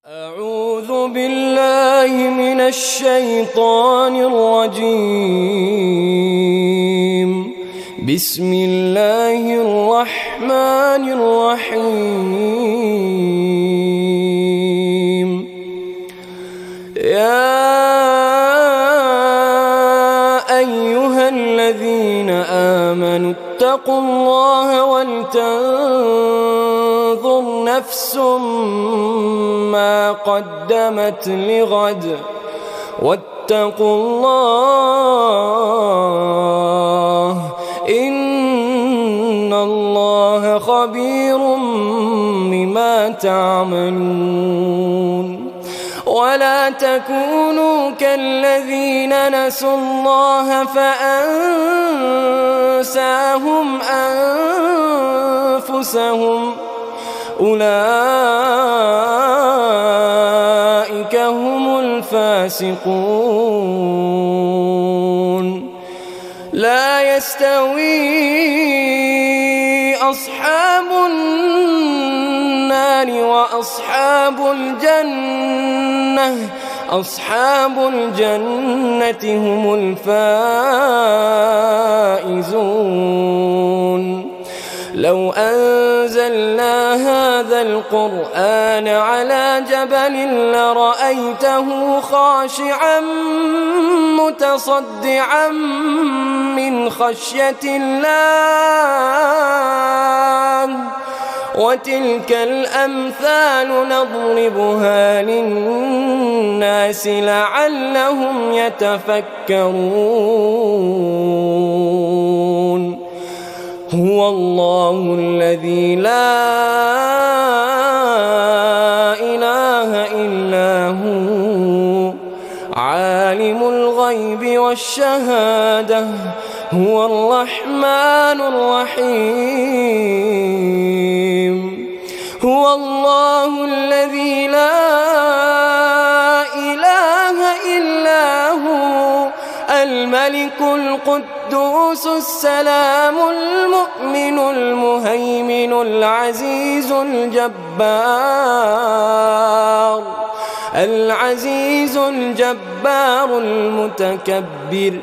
أعوذ بالله من الشيطان الرجيم. بسم الله الرحمن الرحيم. يا أيها الذين آمنوا اتقوا الله ولتنظر نفس ما قدمت لغد واتقوا الله إن الله خبير بما تعملون. ولا تكونوا كالذين نسوا الله فأنساهم أنفسهم أولئك هم الفاسقون. لا يستوي أصحاب النار وأصحاب الجنة هم الفائزون. لو أنزلنا هذا القرآن على جبل لرأيته خاشعا متصدعا من خشية الله. وتلك الأمثال نضربها للناس لعلهم يتفكرون. هو الله الذي لا إله إلا هو عالم الغيب والشهادة هو الرحمن الرحيم. هو الله الذي لا إله إلا هو الملك القدوس السلام المؤمن المهيمن العزيز الجبار المتكبر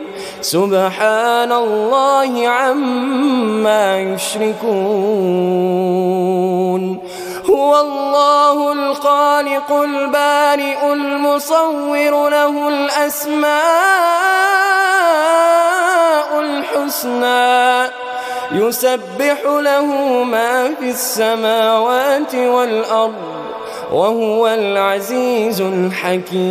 سبحان الله عما يشركون. هو الله الخالق البارئ المصور له الأسماء الحسنى يسبح له ما في السماوات والأرض وهو العزيز الحكيم.